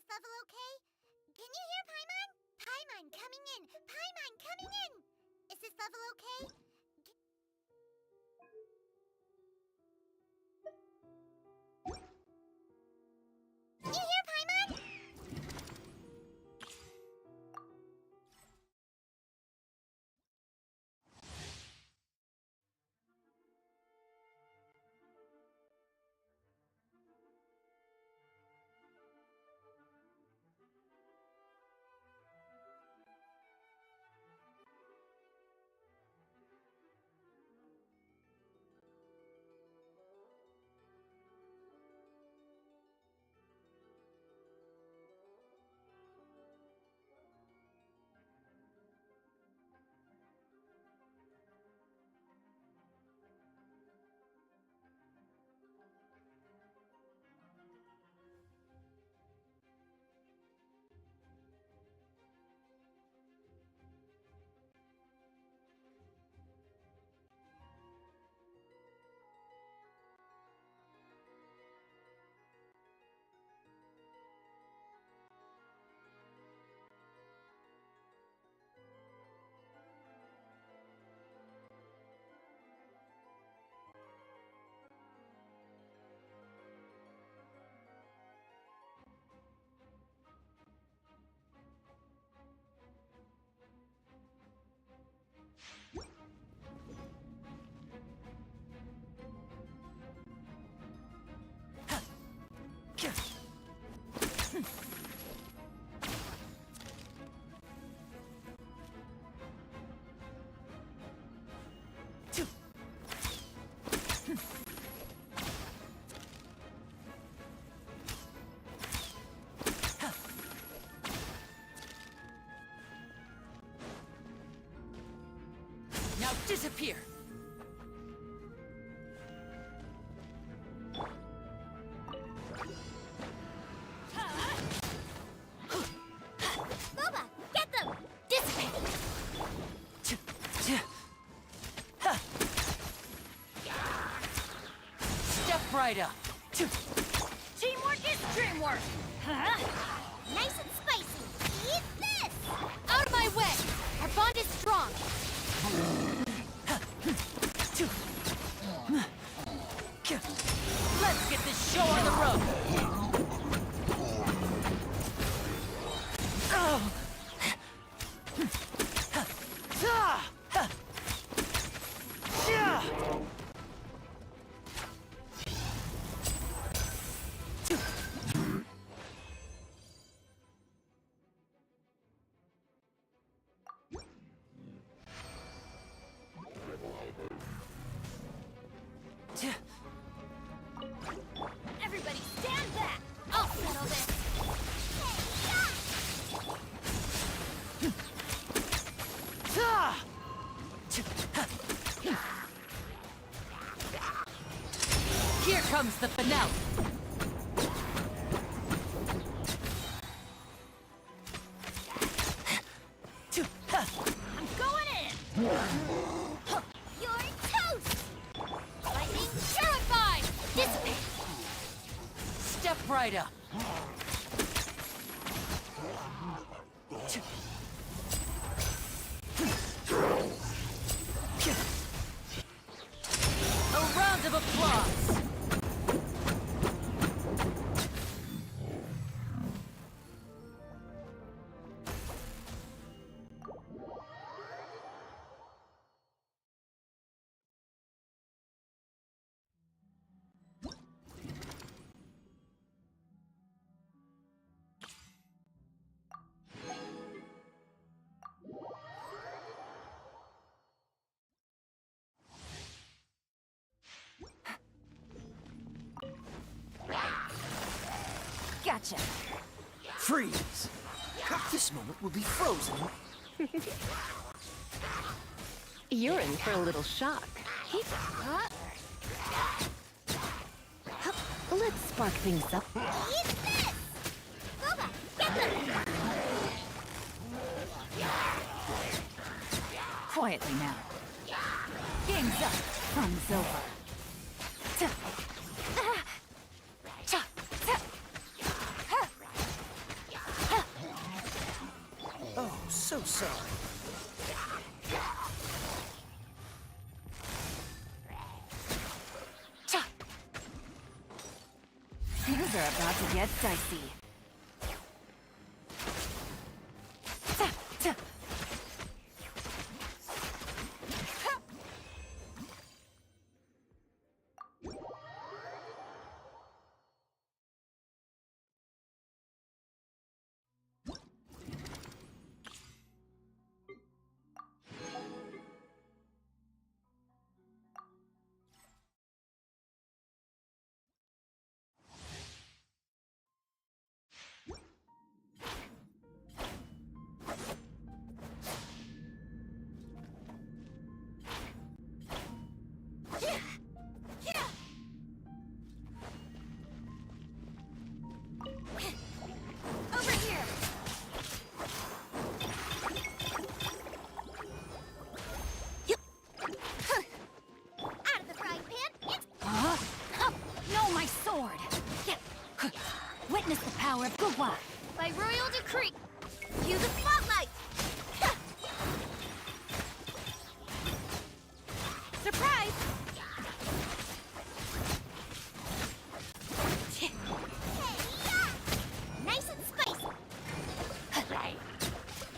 level okay? Can you hear Paimon? Paimon coming in! Paimon coming in! Is this level okay? Can you hear Paimon? Now disappear! Boba, get them! Dissipate! Step right up! Teamwork is dreamwork! Nice and spicy! Eat this! Out of my way! Our bond is strong! Let's get this show on the road! Everybody stand back! I'll settle this! Here comes the finale! I'm going in! You're toast! Lightning Terrified! Dissipate! Step right up! A round of applause! Gotcha! Freeze! This moment will be frozen. You're in for a little shock. Let's spark things up. Eat this! Boba, get them! Quietly now. Game's up. Fun's over. so sorry. Things are about to get dicey. Over here! Out of the frying pan, it's No, my sword! Witness the power of Gugwa! by royal decree. Cue the spotlight! Surprise! Hey-ya! Nice and spicy.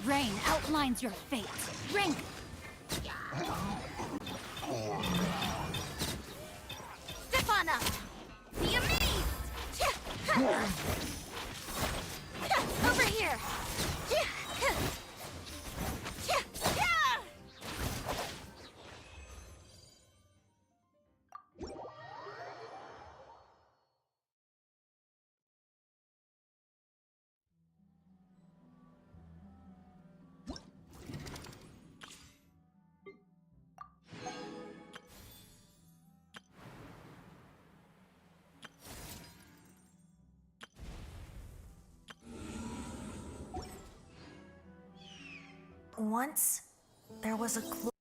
Rain outlines your fate. Ring! Step on up! Be amazed! Over here! Once, there was a clue.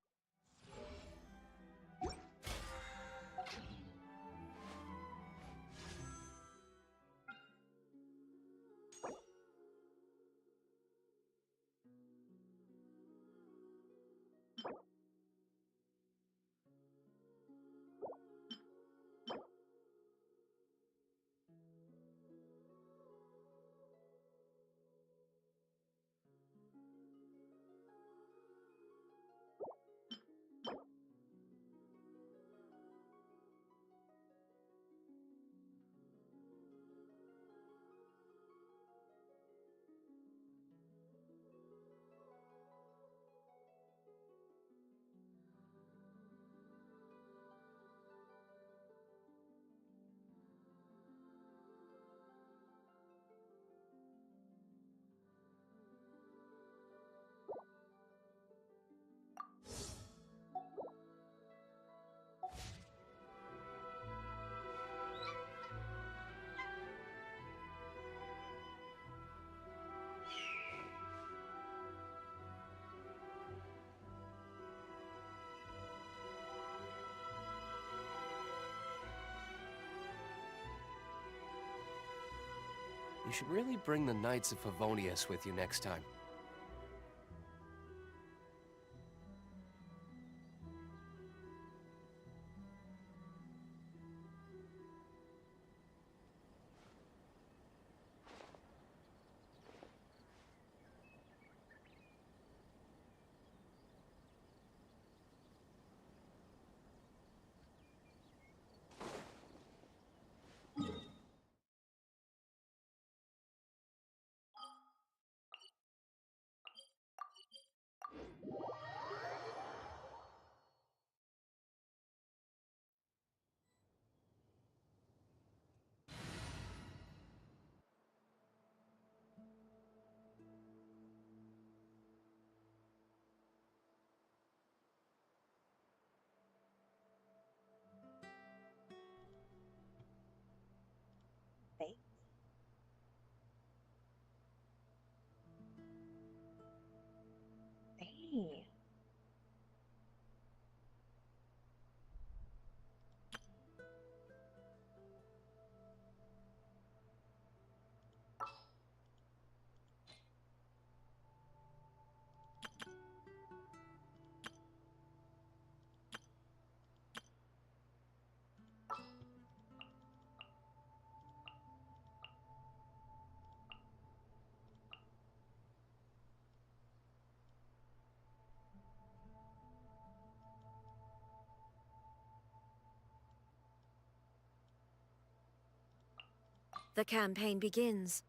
You should really bring the Knights of Favonius with you next time. The campaign begins.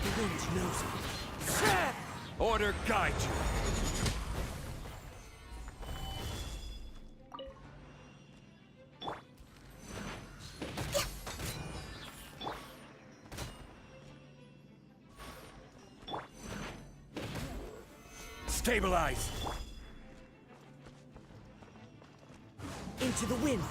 The wind knows it. Order guide you. Stabilize. Into the wind.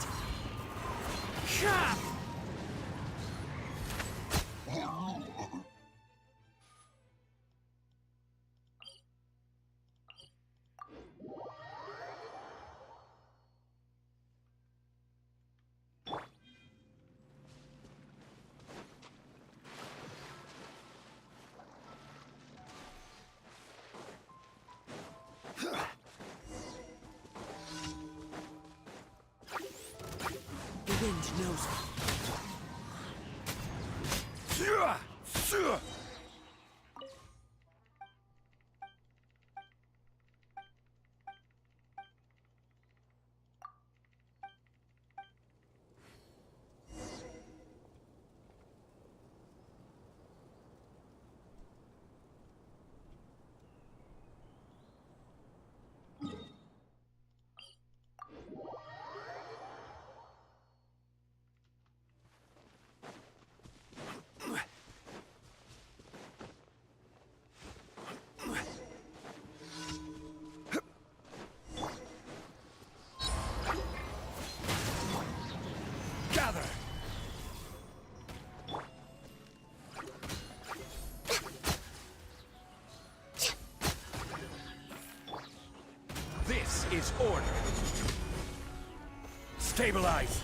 The wind knows it. Gather. This is order. Stabilize.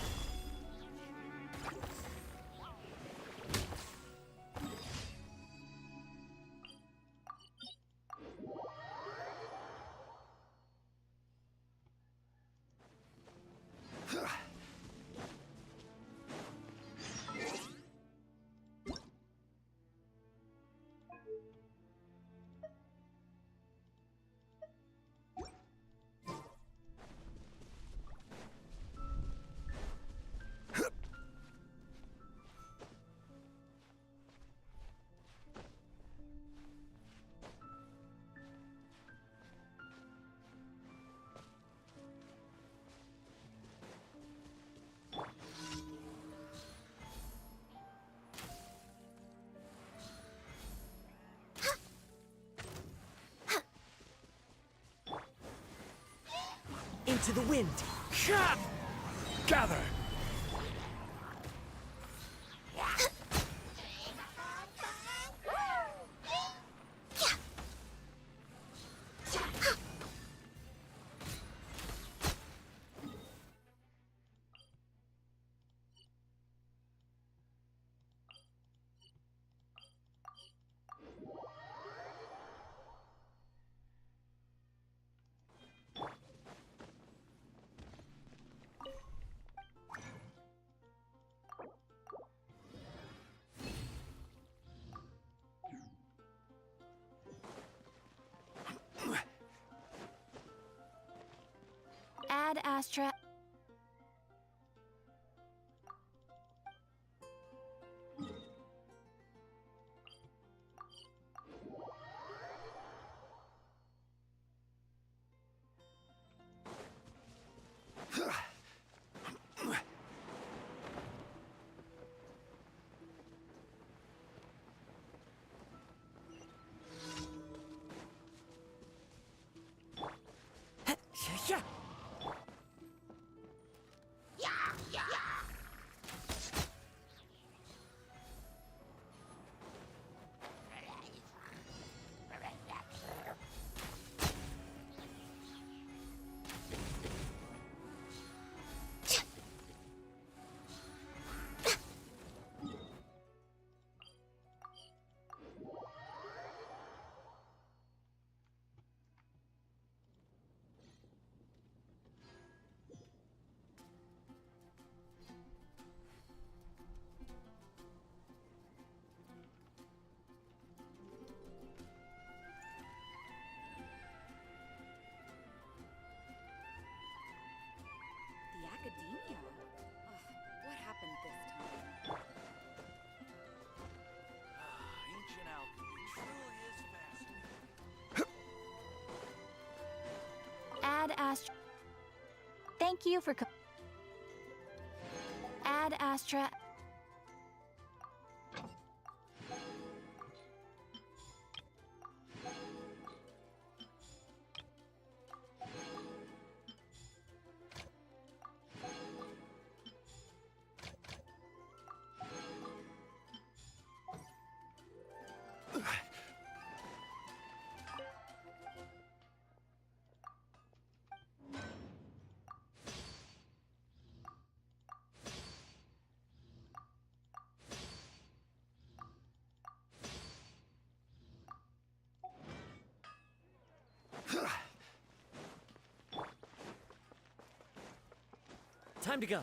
Into the wind. Gather. Ad Astra. Thank you for Ad Astra. Time to go.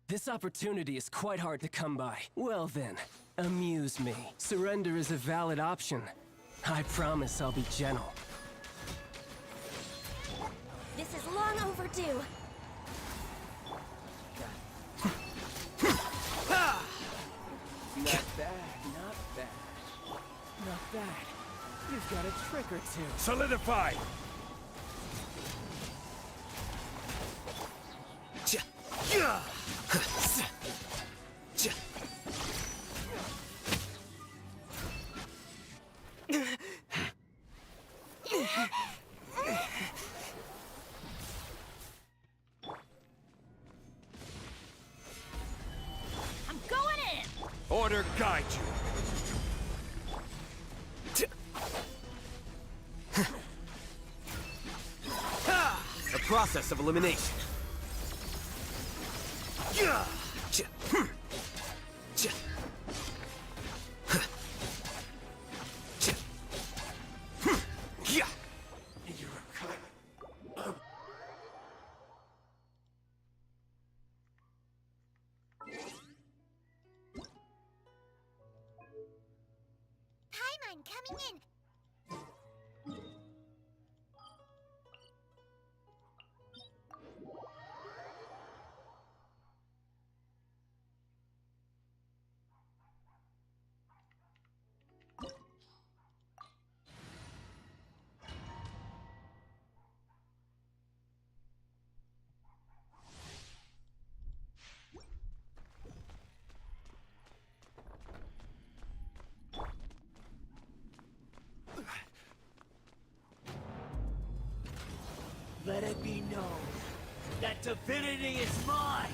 This opportunity is quite hard to come by. Well then, amuse me. Surrender is a valid option. I promise I'll be gentle. This is long overdue. Not bad, not bad. Not bad. You've got a trick or two. Solidify! I'm going in! Order guide you. A process of elimination. Paimon coming in. Let it be known that divinity is mine!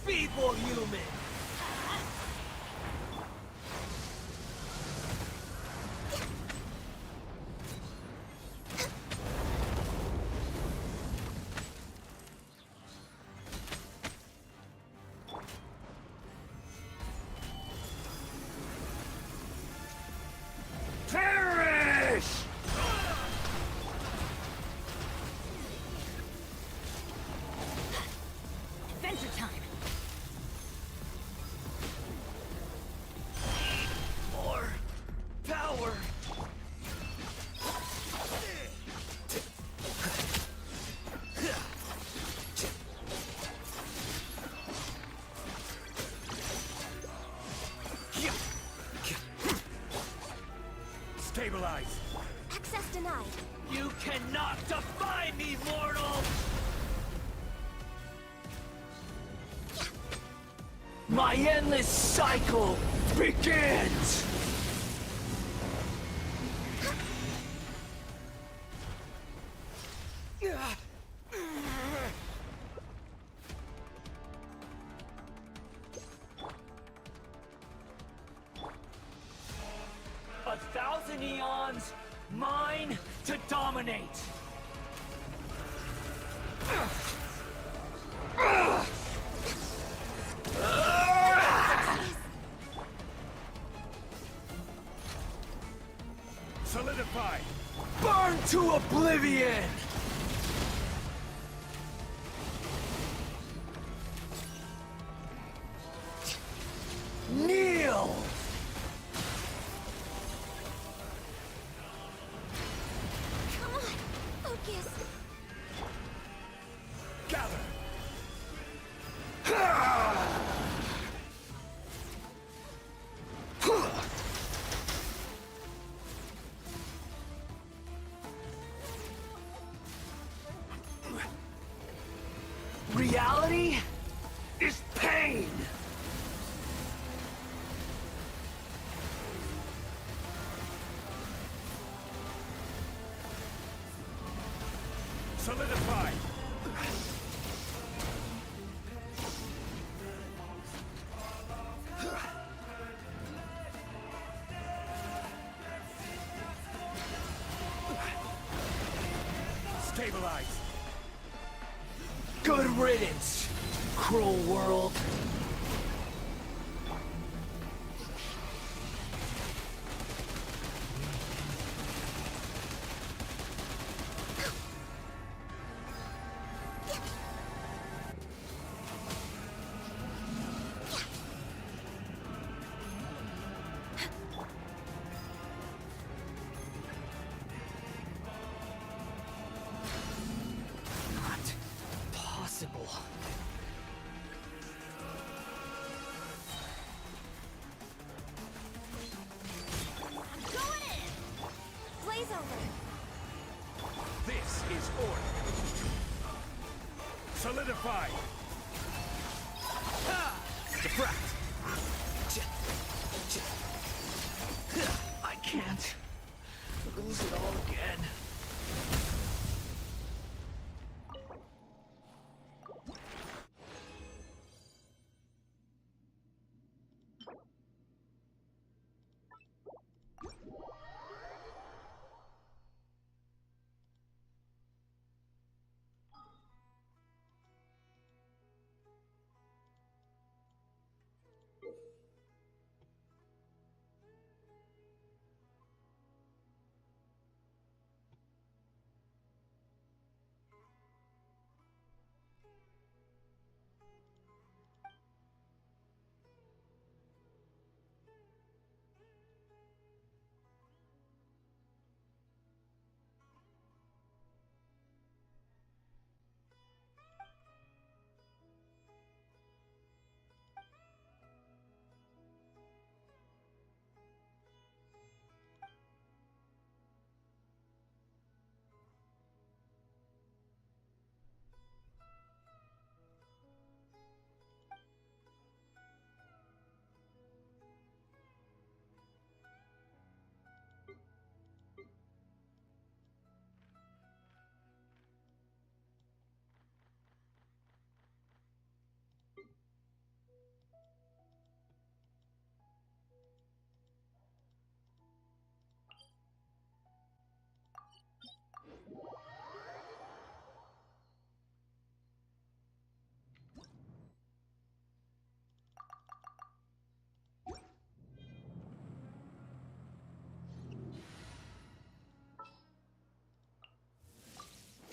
Feeble human! Perish! Stabilize. Access denied. You cannot defy me, mortal! My endless cycle begins! A thousand eons, mine to dominate! Solidify. Burn to oblivion! Kneel! Come on, focus. Gather. Reality is pain! Solidify. Stabilize. Good riddance, cruel world. Not possible. Going in. Blaze over. This is order. Solidify. Defract. I can't lose it all again.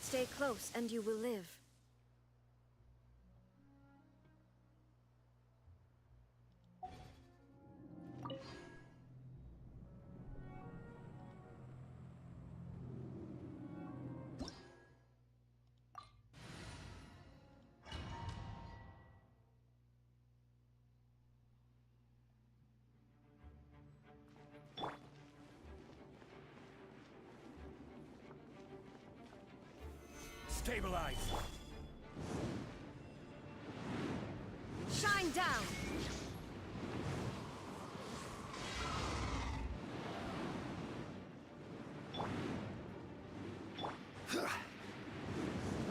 Stay close and you will live. Stabilize! Shine down!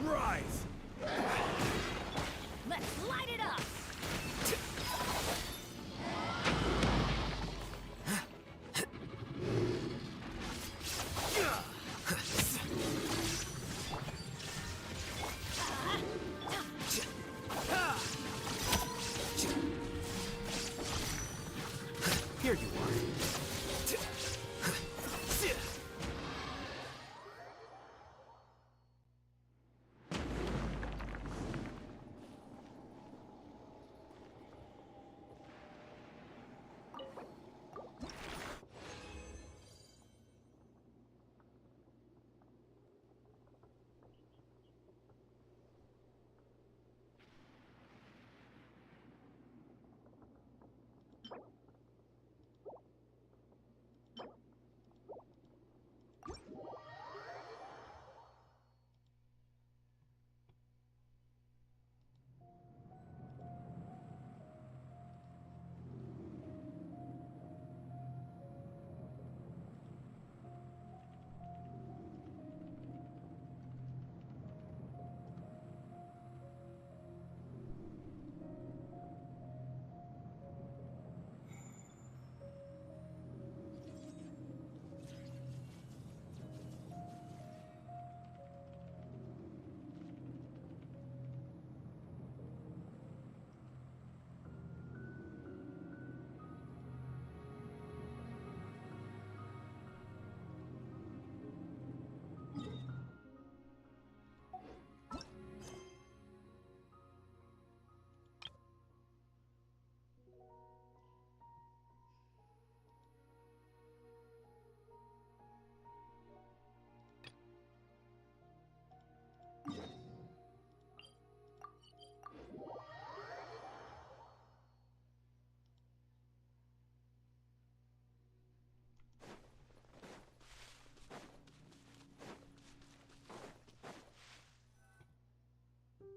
Rise! Let's light it up! Here you are.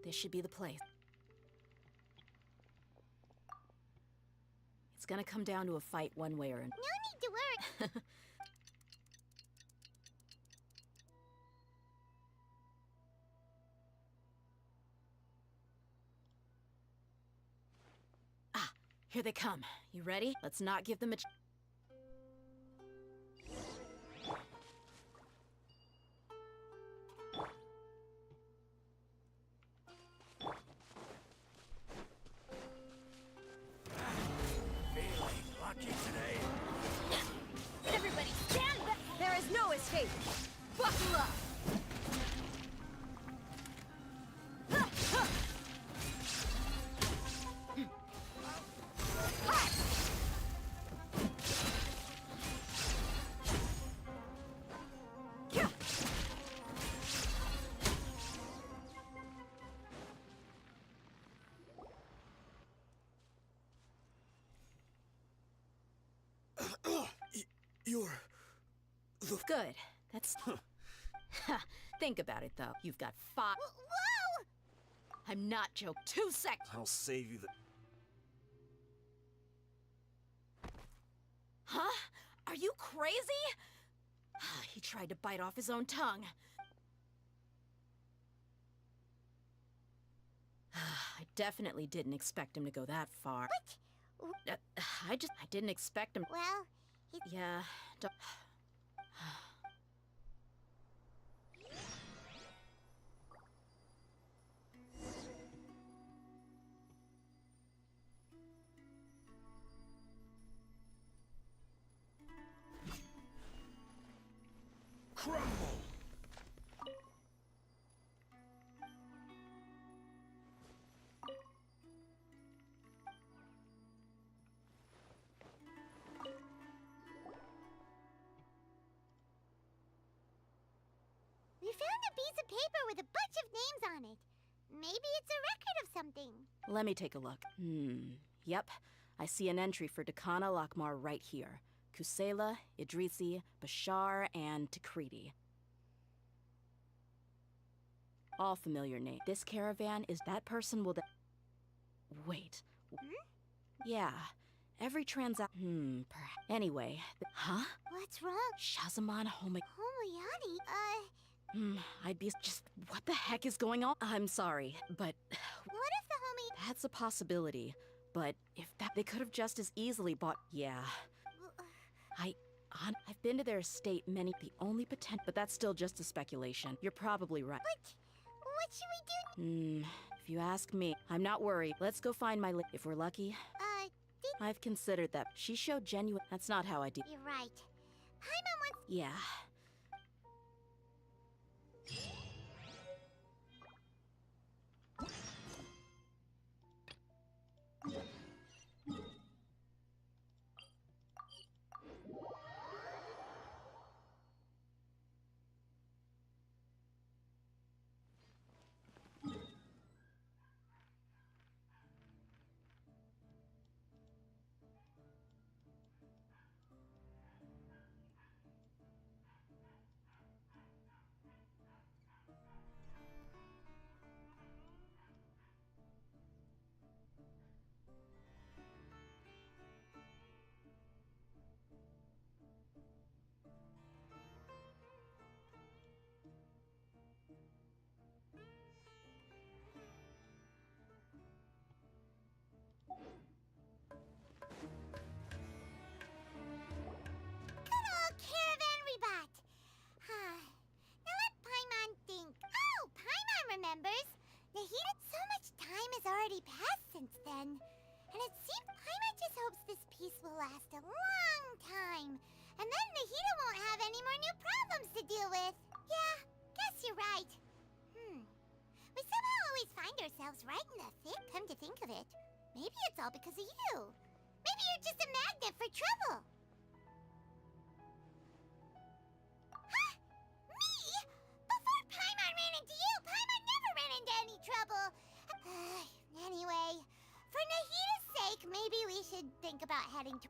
This should be the place. It's gonna come down to a fight one way or another. No need to worry. Here they come. You ready? Let's not give them a... Feeling lucky today. Everybody stand back! There is no escape! Buckle up! You're... Good. That's... Think about it, though. You've got 5... Whoa! I'm not joking. 2 seconds. I'll save you the... Huh? Are you crazy? He tried to bite off his own tongue. I definitely didn't expect him to go that far. What? I didn't expect him... Well, he's... Yeah, don't... Crumble! We found a piece of paper with a bunch of names on it. Maybe it's a record of something. Let me take a look. Yep. I see an entry for Dakana Lakmar right here. Kusela, Idrisi, Bashar, and Takriti. All familiar name. This caravan is that person will wait. Yeah. Every Anyway. Huh? What's wrong? Shazamon Homoyani? I'd be just... What the heck is going on? I'm sorry, but... What if the homie... That's a possibility. But if that... They could have just as easily bought... Yeah. I've been to their estate many... The only potential... But that's still just a speculation. You're probably right. What should we do? If you ask me, I'm not worried. Let's go find my if we're lucky. I've considered that. She showed genuine... That's not how I do... You're right. Paimon wants... Yeah. Good old caravan rebut. Now let Paimon think. Oh, Paimon remembers. Nahida, so much time has already passed since then. And it seems Paimon just hopes this peace will last a long time. And then Nahida won't have any more new problems to deal with. Yeah, guess you're right. We somehow always find ourselves right in the thick, come to think of it. Maybe it's all because of you. Maybe you're just a magnet for trouble. Huh? Me? Before Paimon ran into you, Paimon never ran into any trouble. Anyway, for Nahida's sake, maybe we should think about heading to...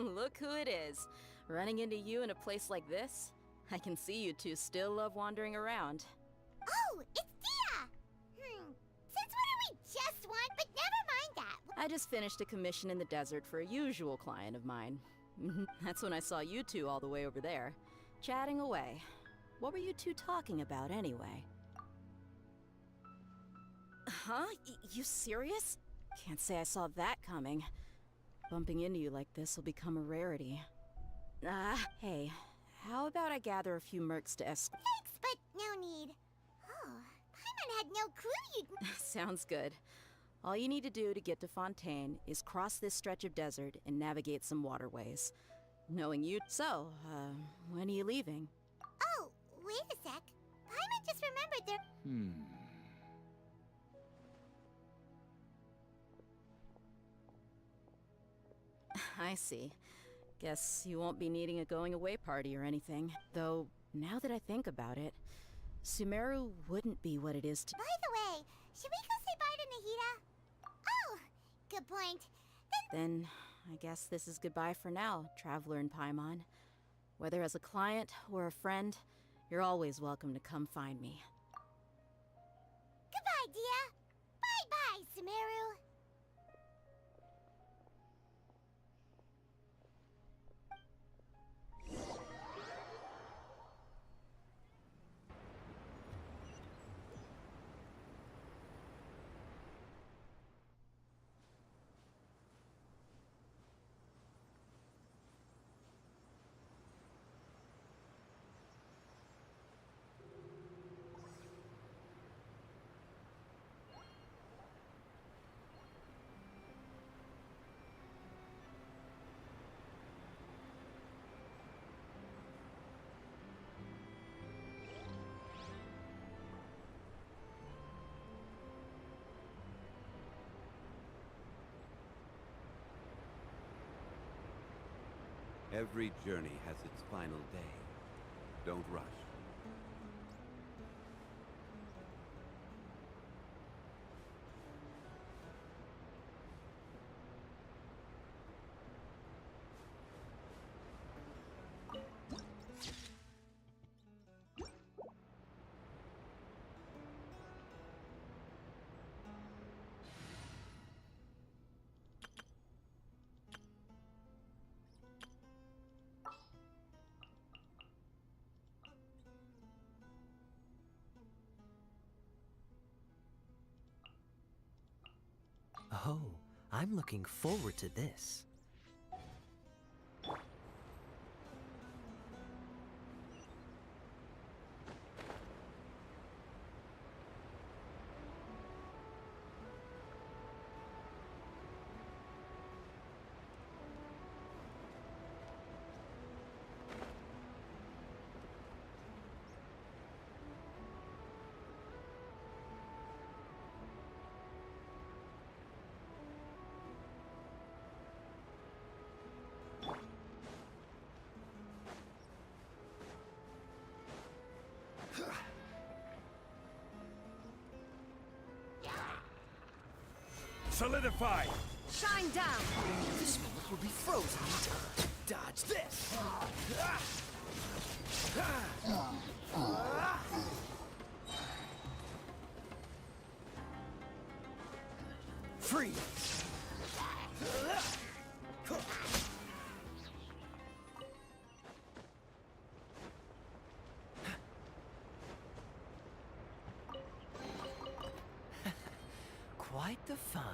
Look who it is. Running into you in a place like this? I can see you two still love wandering around. Oh, it's Dia! Since when are we just one? But never mind that. I just finished a commission in the desert for a usual client of mine. That's when I saw you two all the way over there, chatting away. What were you two talking about anyway? Huh? You serious? Can't say I saw that coming. Bumping into you like this will become a rarity. Hey, how about I gather a few mercs to escort? Thanks, but no need. Oh, Paimon had no clue you'd... Sounds good. All you need to do to get to Fontaine is cross this stretch of desert and navigate some waterways. Knowing you... So, when are you leaving? Oh, wait a sec. Paimon just remembered there... I see. Guess you won't be needing a going-away party or anything. Though, now that I think about it, Sumeru wouldn't be what it is to... By the way, should we go say bye to Nahida? Oh, good point. Then, I guess this is goodbye for now, Traveler and Paimon. Whether as a client or a friend, you're always welcome to come find me. Goodbye, Dia. Bye-bye, Sumeru. Every journey has its final day. Don't rush. Oh, I'm looking forward to this. Solidify! Shine down! This moment will be frozen in time. Dodge this! Freeze! Quite the find.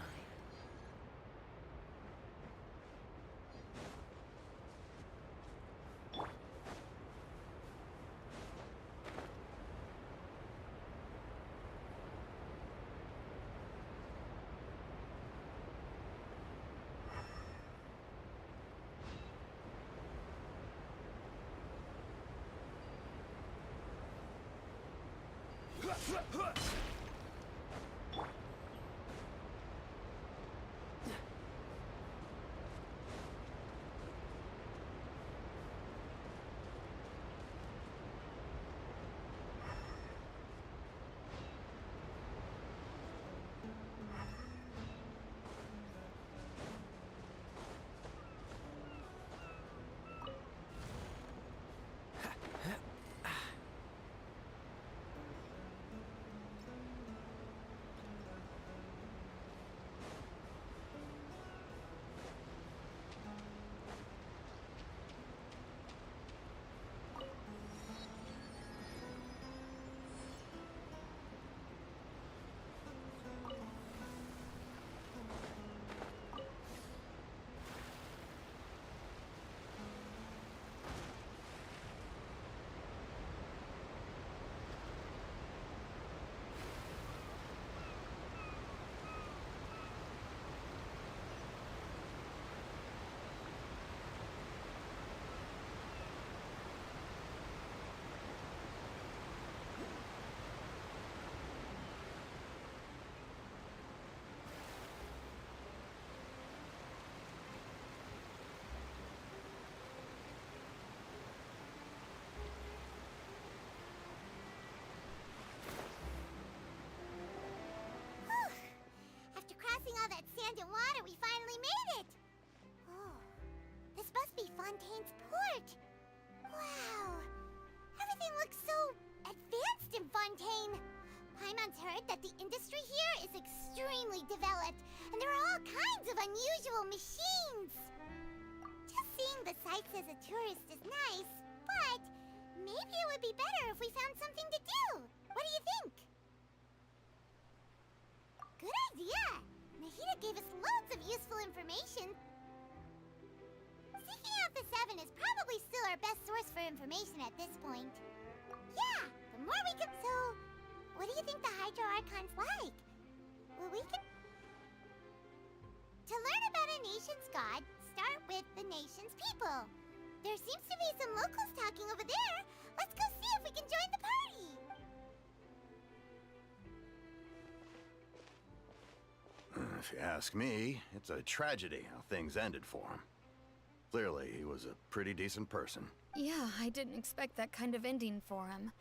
After crossing all that sand and water, we finally made it! Oh, this must be Fontaine's port! Wow! Everything looks so advanced in Fontaine! Paimon's heard that the industry here is extremely developed, and there are all kinds of unusual machines! Just seeing the sights as a tourist is nice, but maybe it would be better if we found something to do! What do you think? Good idea! Nahida gave us loads of useful information. Seeking out the Seven is probably still our best source for information at this point. Yeah, the more we can... So, what do you think the Hydro Archon's like? Well, we can... To learn about a nation's god, start with the nation's people. There seems to be some locals talking over there. Let's go see if we can join the party! If you ask me, it's a tragedy how things ended for him. Clearly, he was a pretty decent person. Yeah, I didn't expect that kind of ending for him.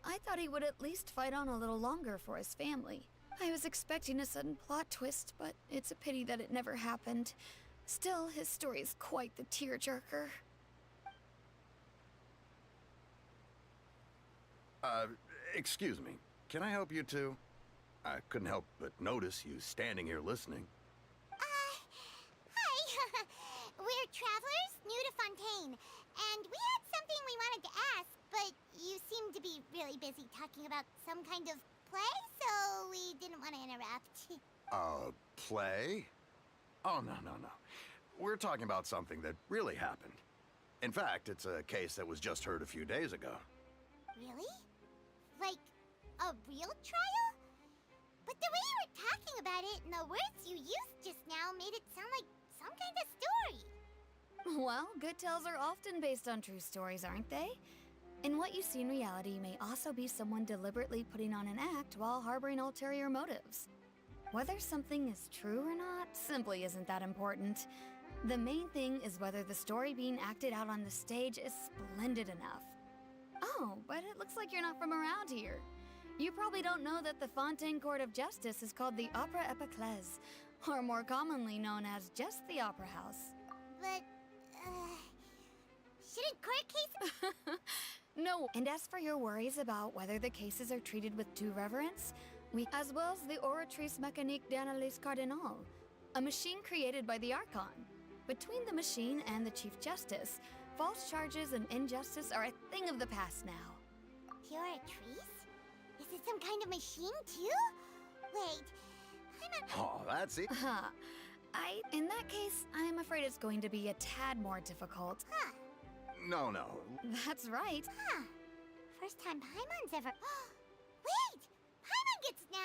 I thought he would at least fight on a little longer for his family. I was expecting a sudden plot twist, but it's a pity that it never happened. Still, his story is quite the tearjerker. Excuse me. Can I help you two? I couldn't help but notice you standing here listening. Hi. We're travelers new to Fontaine, and we had something we wanted to ask, but you seem to be really busy talking about some kind of play, so we didn't want to interrupt. Play? Oh, no, no, no. We're talking about something that really happened. In fact, it's a case that was just heard a few days ago. Really? Like, a real trial? But the way you were talking about it and the words you used just now made it sound like some kind of story. Well, good tales are often based on true stories, aren't they? And what you see in reality may also be someone deliberately putting on an act while harboring ulterior motives. Whether something is true or not simply isn't that important. The main thing is whether the story being acted out on the stage is splendid enough. Oh, but it looks like you're not from around here. You probably don't know that the Fontaine Court of Justice is called the Opera Epiclese, or more commonly known as just the Opera House. But, shouldn't court cases... No, and as for your worries about whether the cases are treated with due reverence, as well as the Oratrice Mécanique d'Analyse Cardinal, a machine created by the Archon. Between the machine and the Chief Justice, false charges and injustice are a thing of the past now. You're a Trees? Is it some kind of machine, too? Wait, I'm a... Oh, that's it. In that case, I'm afraid it's going to be a tad more difficult. Huh. No, no. That's right. Huh. First time Paimon's ever... Wait! Paimon gets now!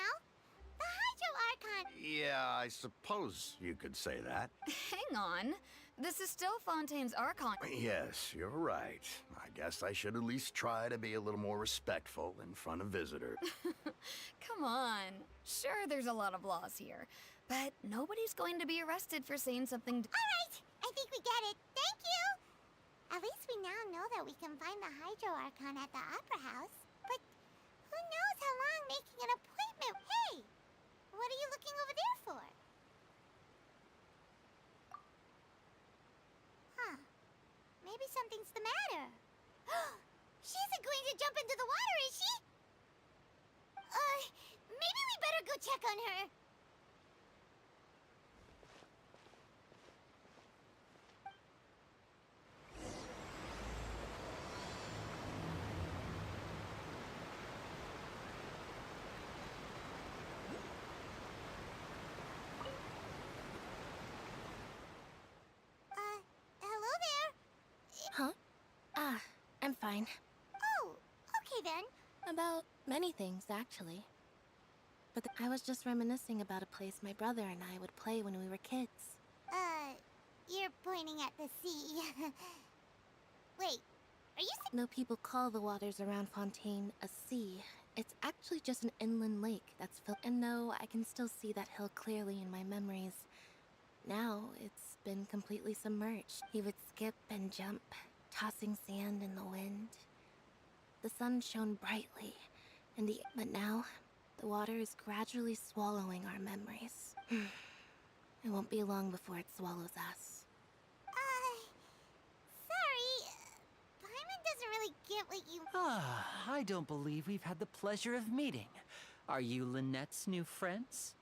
The Hydro Archon! Yeah, I suppose you could say that. Hang on. This is still Fontaine's Archon. Yes, you're right. I guess I should at least try to be a little more respectful in front of visitors. Come on. Sure, there's a lot of laws here, but nobody's going to be arrested for saying something... All right! I think we get it. Thank you! At least we now know that we can find the Hydro Archon at the Opera House. But who knows how long making an appointment... Hey! What are you looking over there for? Huh. Maybe something's the matter. She isn't going to jump into the water, is she? Maybe we better go check on her. Hello there. Huh? I'm fine. Oh, okay then. About many things, actually. But I was just reminiscing about a place my brother and I would play when we were kids. You're pointing at the sea. Wait, are you No people call the waters around Fontaine a sea. It's actually just an inland lake that's filled. And no, I can still see that hill clearly in my memories. Now, it's been completely submerged. He would skip and jump, tossing sand in the wind. The sun shone brightly, but now, the water is gradually swallowing our memories. It won't be long before it swallows us. Sorry. Paimon doesn't really get what you... I don't believe we've had the pleasure of meeting. Are you Lynette's new friends?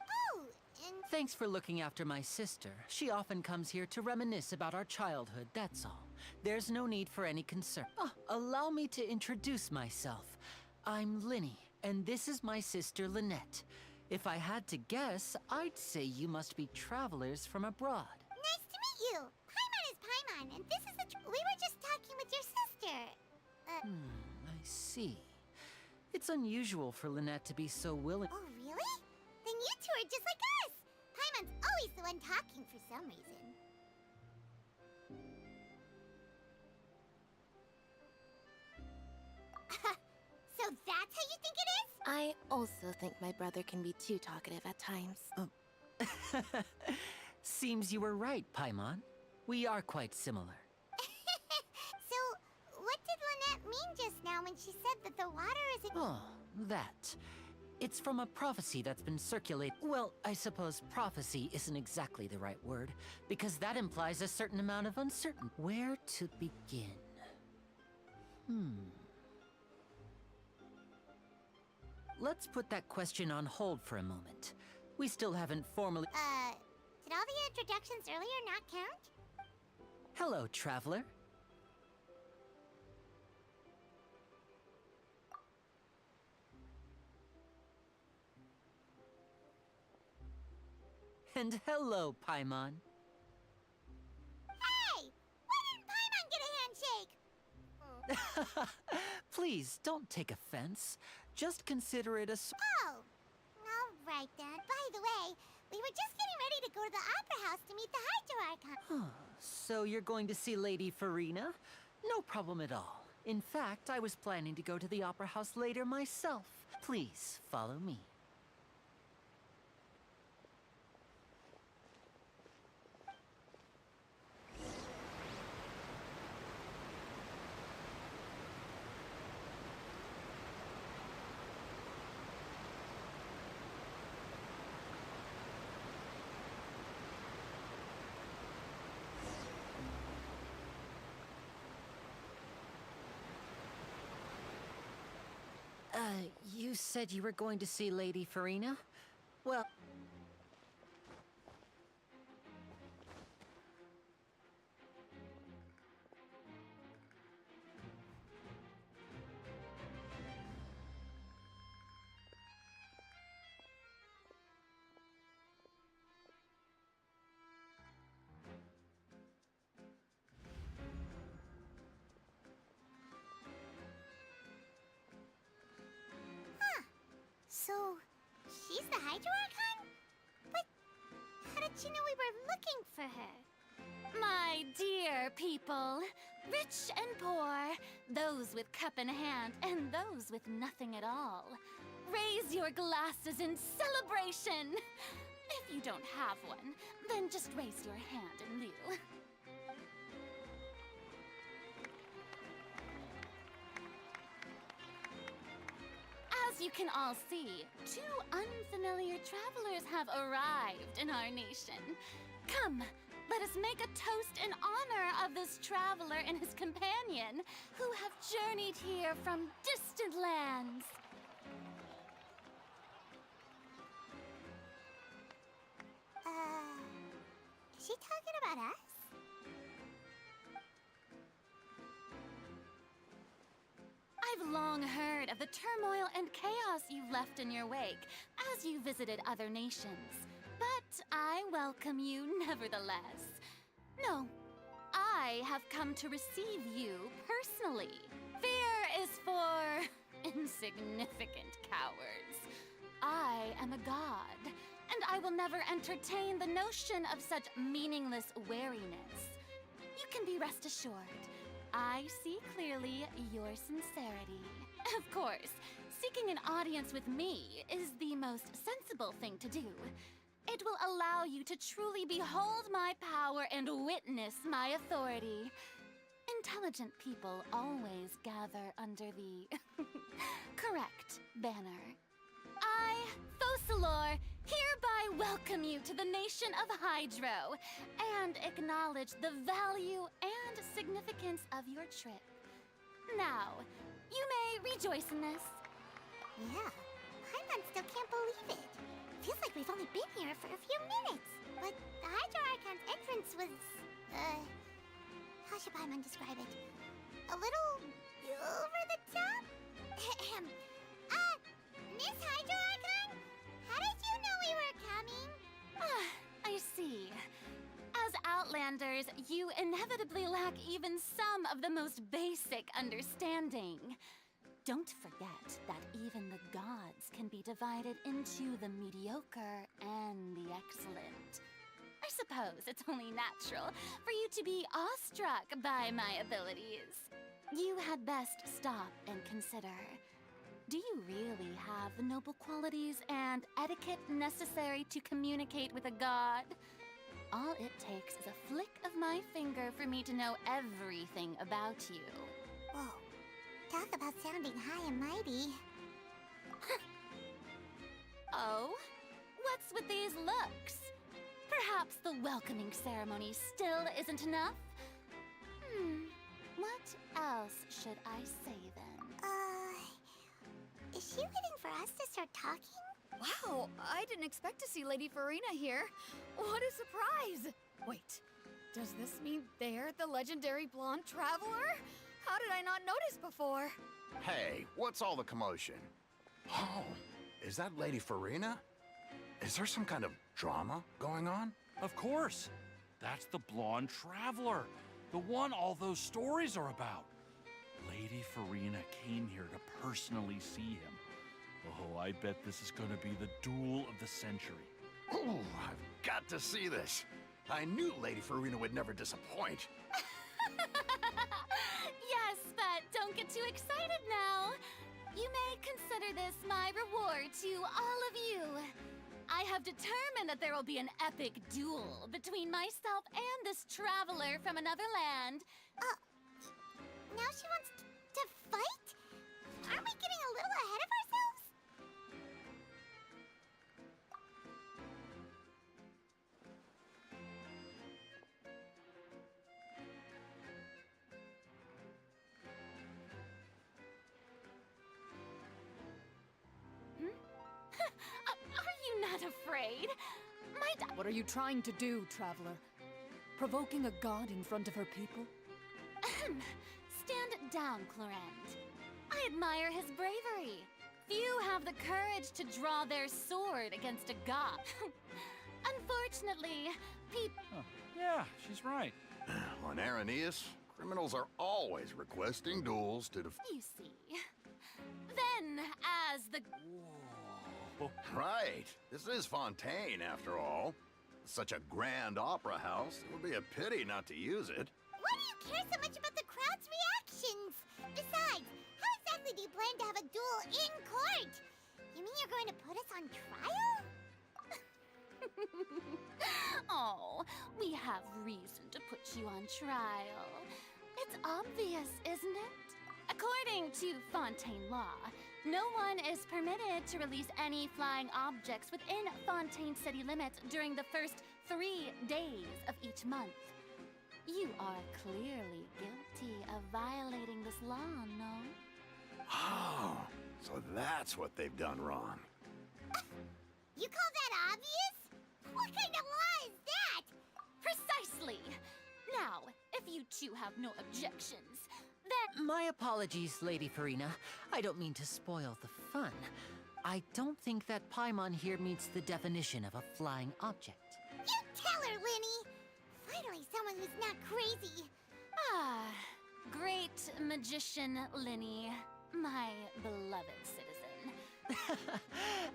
Oh, and... Thanks for looking after my sister. She often comes here to reminisce about our childhood, that's all. There's no need for any concern. Allow me to introduce myself. I'm Linny, and this is my sister Lynette. If I had to guess, I'd say you must be travelers from abroad. Nice to meet you. Paimon is Paimon, and this is the... We were just talking with your sister. I see. It's unusual for Lynette to be so willing. Oh, really? Then you two are just like us. Paimon's always the one talking for some reason. So that's how you think it is? I also think my brother can be too talkative at times. Seems you were right, Paimon. We are quite similar. So, what did Lynette mean just now when she said that the water isn't... Oh, that. It's from a prophecy that's been circulated. Well, I suppose prophecy isn't exactly the right word, because that implies a certain amount of uncertainty. Where to begin? Let's put that question on hold for a moment. We still haven't formally... Did all the introductions earlier not count? Hello, traveler. And hello, Paimon. Hey! Why didn't Paimon get a handshake? Please, don't take offense. Just consider it a Oh! All right then. By the way, we were just getting ready to go to the Opera House to meet the Hydro Archon. So you're going to see Lady Farina? No problem at all. In fact, I was planning to go to the Opera House later myself. Please, follow me. You said you were going to see Lady Farina? Well... So, she's the Hydro Archon? But how did you know we were looking for her? My dear people, rich and poor, those with cup in hand and those with nothing at all, raise your glasses in celebration. If you don't have one, then just raise your hand in lieu. As you can all see, two unfamiliar travelers have arrived in our nation. Come, let us make a toast in honor of this traveler and his companion who have journeyed here from distant lands. Is she talking about us? I've long heard of the turmoil and chaos you've left in your wake as you visited other nations. But I welcome you nevertheless. No, I have come to receive you personally. Fear is for insignificant cowards. I am a god, and I will never entertain the notion of such meaningless wariness. You can be rest assured. I see clearly your sincerity. Of course, seeking an audience with me is the most sensible thing to do. It will allow you to truly behold my power and witness my authority. Intelligent people always gather under the correct banner. I, Focalor, hereby welcome you to the nation of Hydro and acknowledge the value and significance of your trip. Now, you may rejoice in this. Yeah, Paimon still can't believe it. Feels like we've only been here for a few minutes. But the Hydro Archon's entrance was, how should Paimon describe it? A little over the top? Miss Hydro Archon? How did you know we were coming? I see. As Outlanders, you inevitably lack even some of the most basic understanding. Don't forget that even the gods can be divided into the mediocre and the excellent. I suppose it's only natural for you to be awestruck by my abilities. You had best stop and consider. Do you really have the noble qualities and etiquette necessary to communicate with a god? All it takes is a flick of my finger for me to know everything about you. Whoa. Talk about sounding high and mighty. Oh? What's with these looks? Perhaps the welcoming ceremony still isn't enough? What else should I say then? Is she waiting for us to start talking? Wow, I didn't expect to see Lady Farina here. What a surprise! Wait, does this mean they're the legendary blonde traveler? How did I not notice before? Hey, what's all the commotion? Oh, is that Lady Farina? Is there some kind of drama going on? Of course. That's the blonde traveler. The one all those stories are about. Lady Farina came here to personally see him. Oh, I bet this is gonna be the duel of the century. Ooh, I've got to see this. I knew Lady Farina would never disappoint. Yes, but don't get too excited now. You may consider this my reward to all of you. I have determined that there will be an epic duel between myself and this traveler from another land. Now she wants to fight? Aren't we getting a little ahead of ourselves? Are you not afraid? What are you trying to do, traveler? Provoking a god in front of her people? Stand down, Clorend. I admire his bravery. Few have the courage to draw their sword against a god. Unfortunately, Huh. Yeah, she's right. On Araneus, criminals are always requesting duels to You see. Then, as the... Right. This is Fontaine, after all. Such a grand opera house, it would be a pity not to use it. Why do you care so much about the crowd's reactions? Besides, how exactly do you plan to have a duel in court? You mean you're going to put us on trial? Oh, we have reason to put you on trial. It's obvious, isn't it? According to Fontaine law, no one is permitted to release any flying objects within Fontaine city limits during the first 3 days of each month. You are clearly guilty of violating this law, no? Oh, so that's what they've done wrong. You call that obvious? What kind of law is that? Precisely! Now, if you two have no objections, then... My apologies, Lady Farina. I don't mean to spoil the fun. I don't think that Paimon here meets the definition of a flying object. You tell her, Linny! Finally someone who's not crazy. Ah, great magician Linny, my beloved citizen.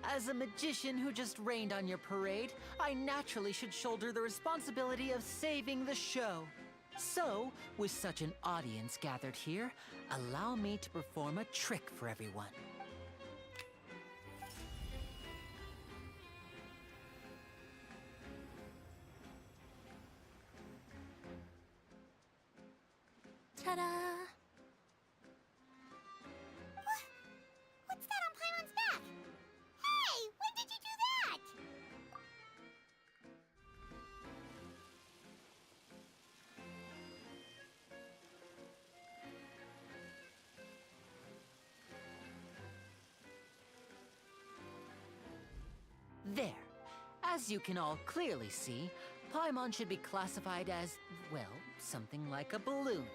As a magician who just rained on your parade, I naturally should shoulder the responsibility of saving the show. So, with such an audience gathered here, allow me to perform a trick for everyone. Ta-da! What's that on Paimon's back? Hey, when did you do that? There. As you can all clearly see, Paimon should be classified as, well, something like a balloon.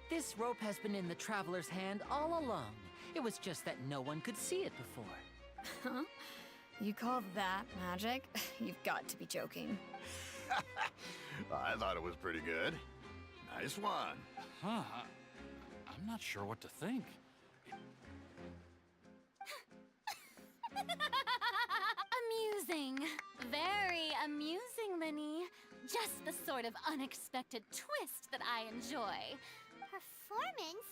This rope has been in the traveler's hand all along. It was just that no one could see it before. Huh? You call that magic? You've got to be joking. I thought it was pretty good. Nice one. Huh. I'm not sure what to think. Amusing. Very amusing, Linny. Just the sort of unexpected twist that I enjoy. Performance?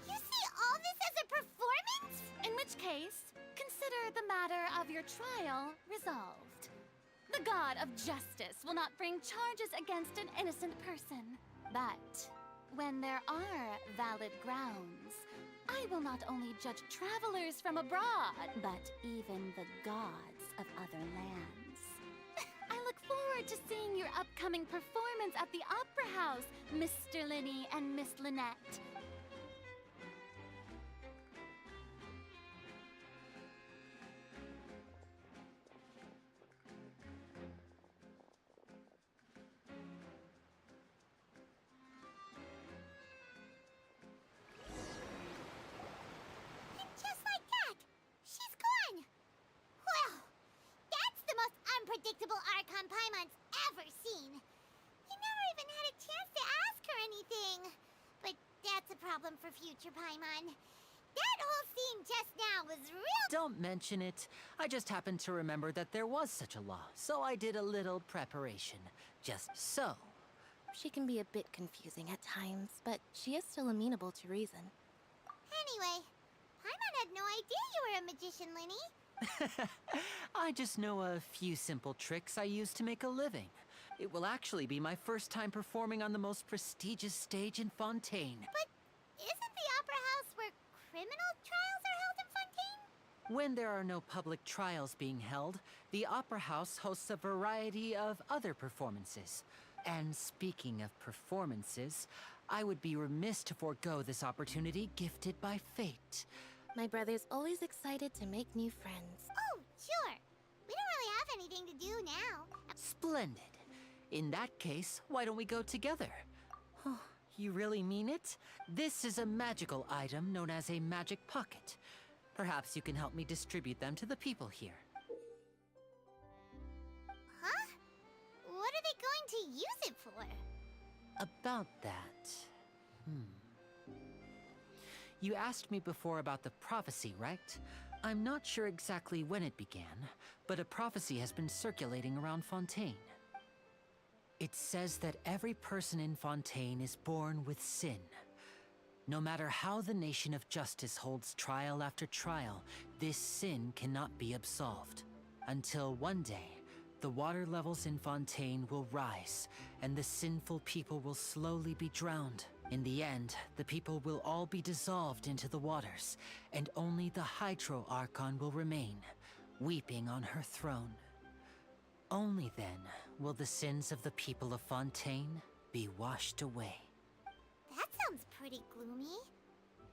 You see all this as a performance? In which case, consider the matter of your trial resolved. The god of justice will not bring charges against an innocent person. But when there are valid grounds, I will not only judge travelers from abroad, but even the gods of other lands. I look forward to seeing your upcoming performance at the Opera House, Mr. Linny and Miss Lynette. And just like that, she's gone. Well, that's the most Archon Paimon's ever seen. You never even had a chance to ask her anything. But that's a problem for future Paimon. That whole scene just now was real— Don't mention it. I just happened to remember that there was such a law, so I did a little preparation. Just so. She can be a bit confusing at times, but she is still amenable to reason. Anyway, Paimon had no idea you were a magician, Linny. I just know a few simple tricks I use to make a living. It will actually be my first time performing on the most prestigious stage in Fontaine. But isn't the Opera House where criminal trials are held in Fontaine? When there are no public trials being held, the Opera House hosts a variety of other performances. And speaking of performances, I would be remiss to forego this opportunity gifted by fate. My brother's always excited to make new friends. Oh, sure. We don't really have anything to do now. Splendid. In that case, why don't we go together? Oh, you really mean it? This is a magical item known as a magic pocket. Perhaps you can help me distribute them to the people here. Huh? What are they going to use it for? About that... You asked me before about the prophecy, right? I'm not sure exactly when it began, but a prophecy has been circulating around Fontaine. It says that every person in Fontaine is born with sin. No matter how the nation of justice holds trial after trial, this sin cannot be absolved. Until one day, the water levels in Fontaine will rise, and the sinful people will slowly be drowned. In the end, the people will all be dissolved into the waters, and only the Hydro Archon will remain, weeping on her throne. Only then will the sins of the people of Fontaine be washed away. That sounds pretty gloomy.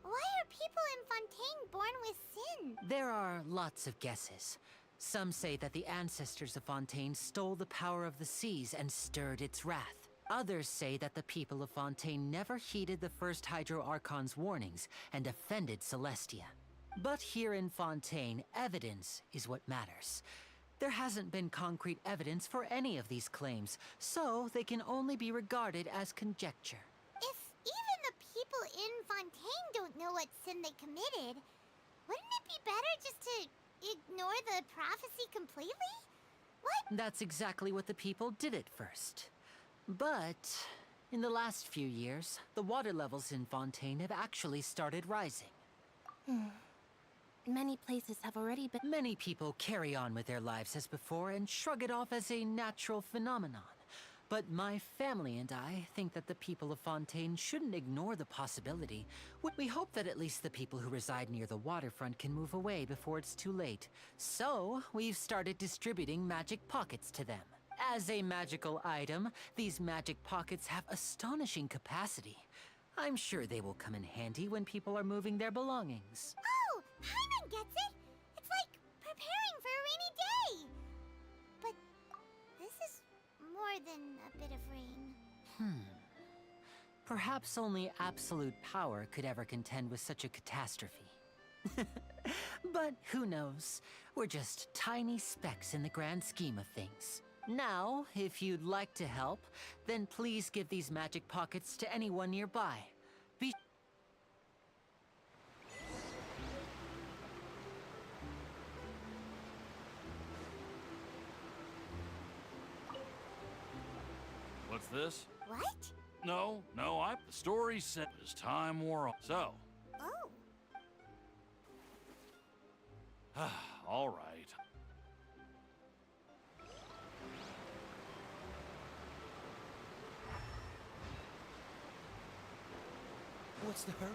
Why are people in Fontaine born with sin? There are lots of guesses. Some say that the ancestors of Fontaine stole the power of the seas and stirred its wrath. Others say that the people of Fontaine never heeded the first Hydro Archon's warnings and offended Celestia. But here in Fontaine, evidence is what matters. There hasn't been concrete evidence for any of these claims, so they can only be regarded as conjecture. If even the people in Fontaine don't know what sin they committed, wouldn't it be better just to ignore the prophecy completely? What? That's exactly what the people did at first. But in the last few years, the water levels in Fontaine have actually started rising. Many places have already been— Many people carry on with their lives as before and shrug it off as a natural phenomenon. But my family and I think that the people of Fontaine shouldn't ignore the possibility. We hope that at least the people who reside near the waterfront can move away before it's too late. So, we've started distributing magic pockets to them. As a magical item, these magic pockets have astonishing capacity. I'm sure they will come in handy when people are moving their belongings. Oh, Paimon gets it! It's like preparing for a rainy day! But this is more than a bit of rain. Perhaps only absolute power could ever contend with such a catastrophe. But who knows? We're just tiny specks in the grand scheme of things. Now, if you'd like to help, then please give these magic pockets to anyone nearby. What's this? What? No, the story said as time wore on. So. Oh. All right. What's the hurry?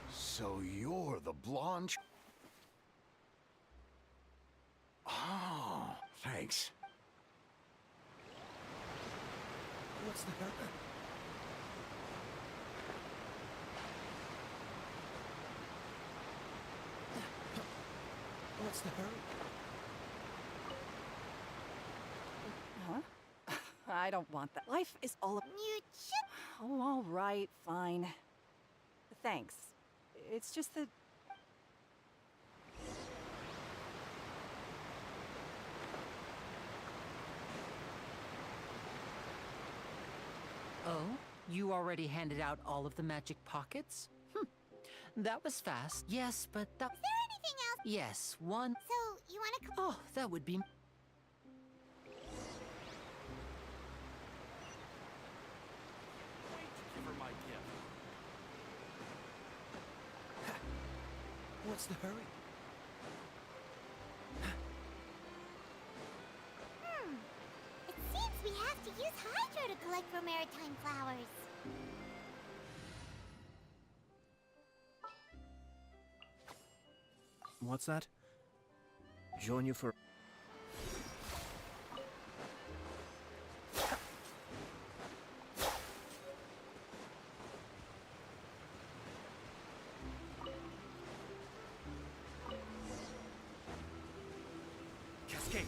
So you're the blonde... Oh, thanks. What's the hurry? What's the hurry? I don't want that. Life is all... You should... Oh, all right, fine. Thanks. It's just that... Oh? You already handed out all of the magic pockets? That was fast. Yes, but that... Is there anything else? Yes, one... So, you wanna... Oh, that would be... Wait to give her my gift. What's the hurry? It seems we have to use Hydro to collect for maritime flowers. What's that? Join you for... Cascade.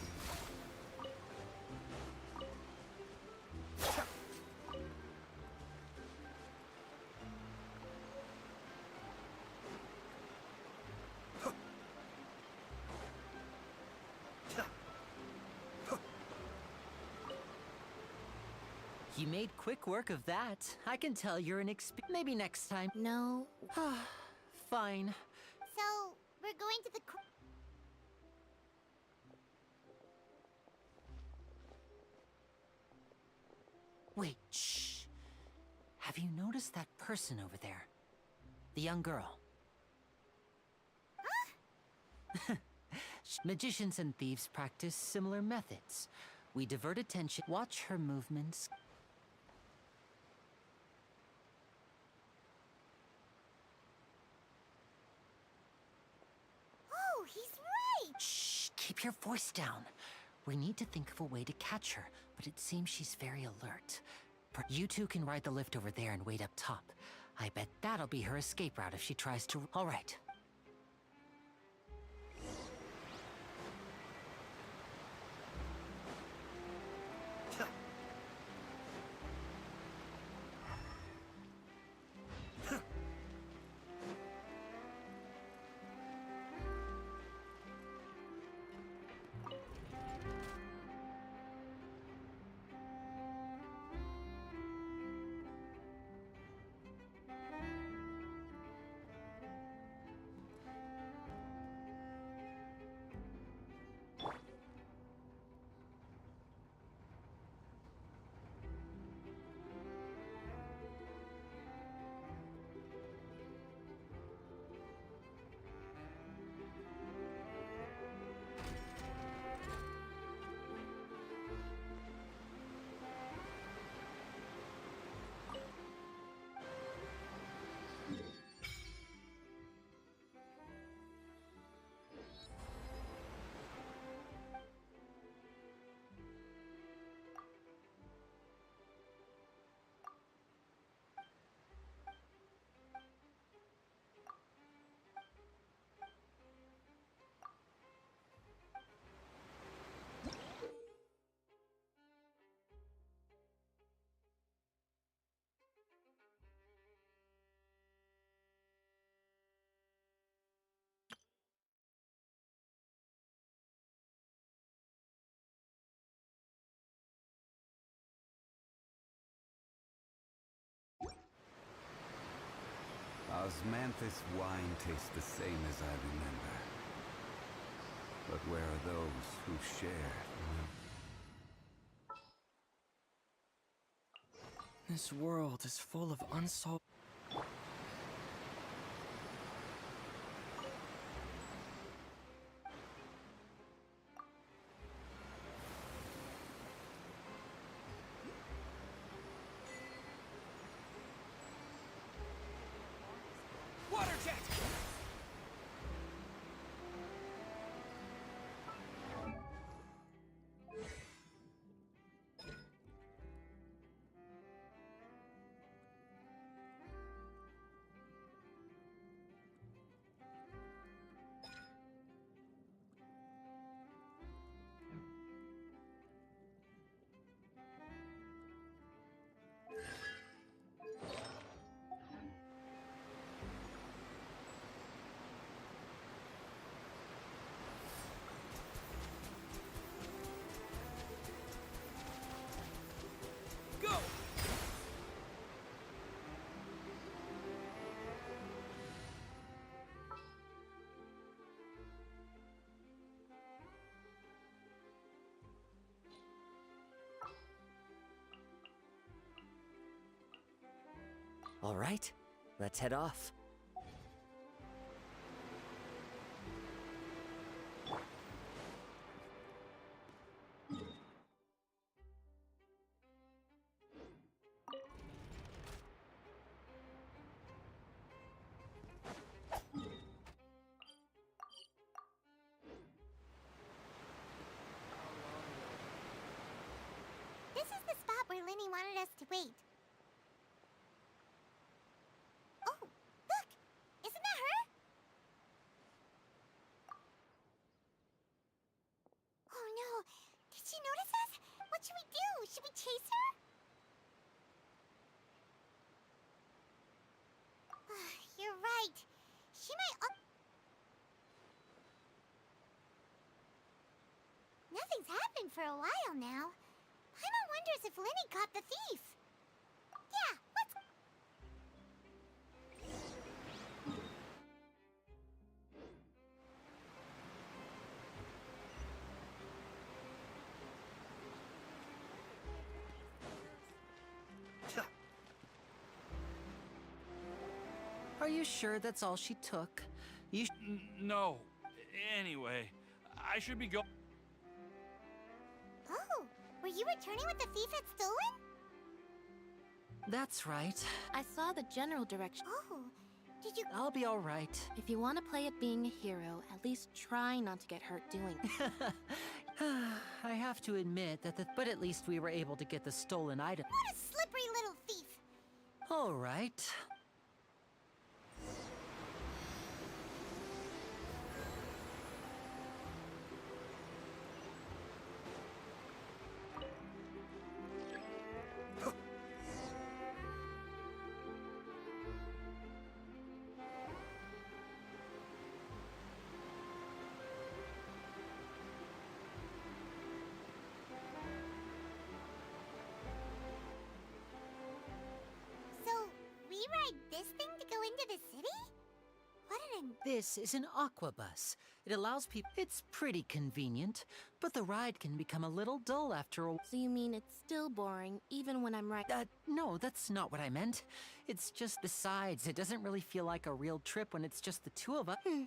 You made quick work of that. I can tell you're an maybe next time. No. Fine. So, we're going to the... Wait, shh. Have you noticed that person over there? The young girl. Magicians and thieves practice similar methods. We divert attention, watch her movements. Oh, he's right! Shh, keep your voice down. We need to think of a way to catch her, but it seems she's very alert. You two can ride the lift over there and wait up top. I bet that'll be her escape route if she tries to... All right. Osmanthus wine tastes the same as I remember. But where are those who share? This world is full of unsolved... Water jet! All right, let's head off. This is the spot where Linny wanted us to wait. Oh, look! Isn't that her? Oh no! Did she notice us? What should we do? Should we chase her? You're right. She might. Nothing's happened for a while now. Paimon wonders if Linny caught the thief. Yeah, let's. Are you sure that's all she took? You No. Anyway, I should be go. Oh, were you returning what the thief had stolen? That's right. I saw the general direction. Oh, did you? I'll be all right. If you want to play at being a hero, at least try not to get hurt doing it. I have to admit that but at least we were able to get the stolen item. What a slippery little thief! All right. So, we ride this thing to go into the city? What an... This is an aquabus. It allows people. It's pretty convenient, but the ride can become a little dull after a. So you mean it's still boring, even when I'm right? No, that's not what I meant. It's just besides, it doesn't really feel like a real trip when it's just the two of us. Guess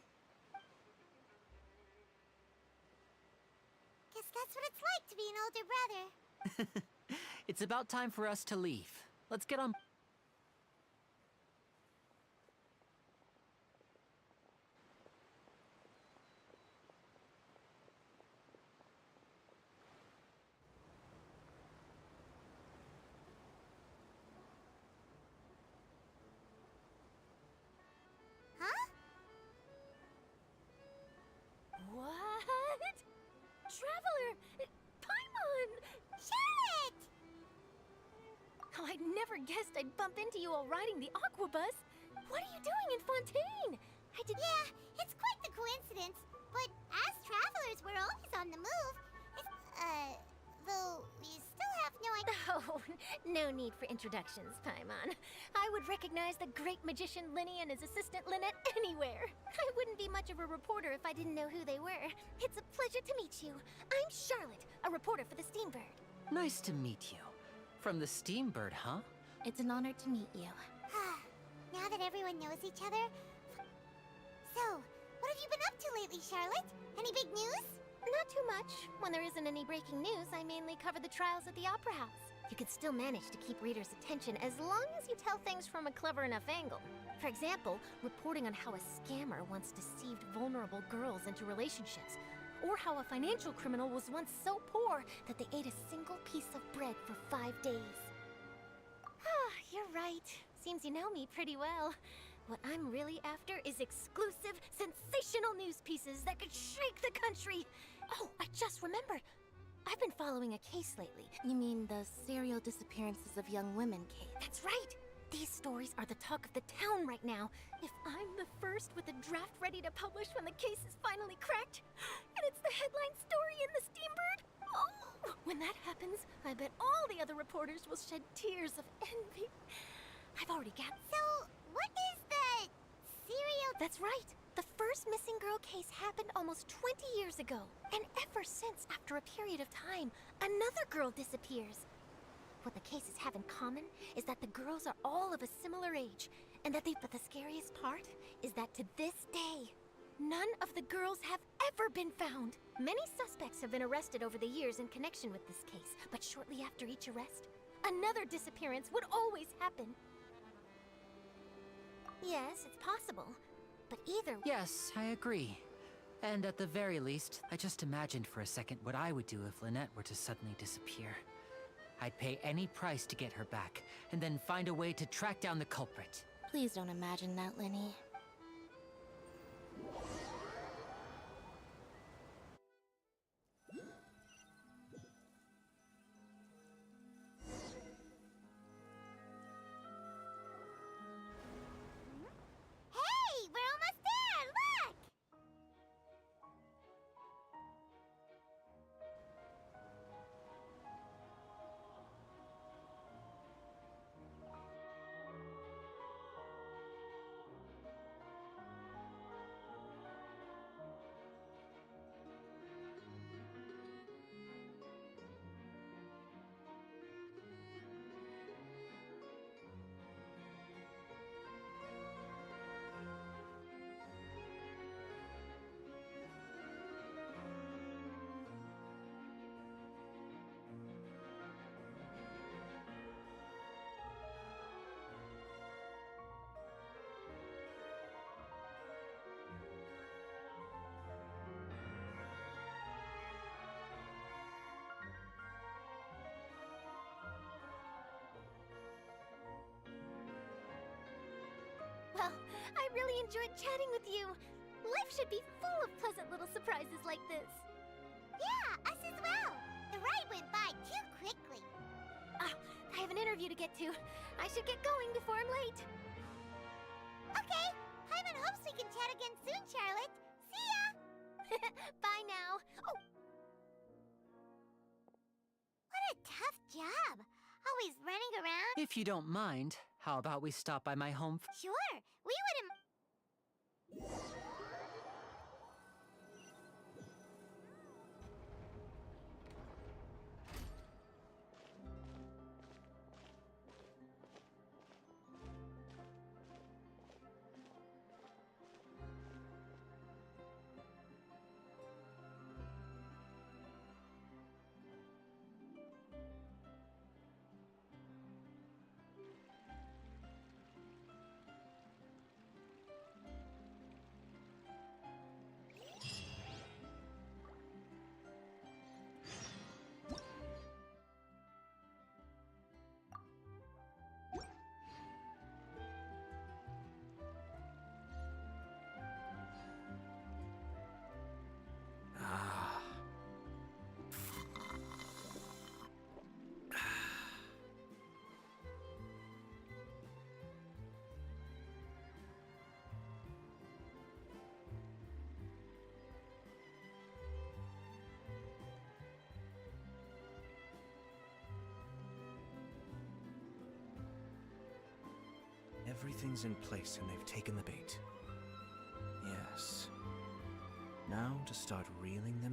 that's what it's like to be an older brother. It's about time for us to leave. Let's get on. Huh? What? Traveler! Paimon! Charlotte! Oh, I'd never guessed I'd bump into you while riding the aquabus. What are you doing in Fontaine? Yeah, it's quite the coincidence. But as travelers, we're always on the move. Though we still have no idea. Oh, no need for introductions, Paimon. I would recognize the great magician Linny and his assistant Lynette anywhere. I wouldn't be much of a reporter if I didn't know who they were. It's a pleasure to meet you. I'm Charlotte, a reporter for the Steambird. Nice to meet you. From the Steambird, huh? It's an honor to meet you. Now that everyone knows each other. So, what have you been up to lately, Charlotte? Any big news? Not too much. When there isn't any breaking news, I mainly cover the trials at the Opera House. You can still manage to keep readers' attention as long as you tell things from a clever enough angle. For example, reporting on how a scammer once deceived vulnerable girls into relationships, or how a financial criminal was once so poor that they ate a single piece of bread for 5 days. You're right. Seems you know me pretty well. What I'm really after is exclusive, sensational news pieces that could shake the country. Oh, I just remembered. I've been following a case lately. You mean the serial disappearances of young women case? That's right. These stories are the talk of the town right now. If I'm the first with a draft ready to publish when the case is finally cracked, and it's the headline story in the Steambird, oh, when that happens, I bet all the other reporters will shed tears of envy. I've already got... So, what is the serial... That's right. The first missing girl case happened almost 20 years ago. And ever since, after a period of time, another girl disappears. What the cases have in common is that the girls are all of a similar age, and that but the scariest part is that to this day, none of the girls have ever been found. Many suspects have been arrested over the years in connection with this case, but shortly after each arrest, another disappearance would always happen. Yes, it's possible, but either... Yes, I agree. And at the very least, I just imagined for a second what I would do if Lynette were to suddenly disappear. I'd pay any price to get her back, and then find a way to track down the culprit. Please don't imagine that, Lenny. Hey, we're almost there! Look! Well, I really enjoyed chatting with you. Life should be full of pleasant little surprises like this. Yeah, us as well. The ride went by too quickly. I have an interview to get to. I should get going before I'm late. Okay, Paimon hopes we can chat again soon, Charlotte. See ya! Bye now. Oh, What a tough job. Always running around. If you don't mind, how about we stop by my home? Sure, we wouldn't... Everything's in place and they've taken the bait. Yes. Now to start reeling them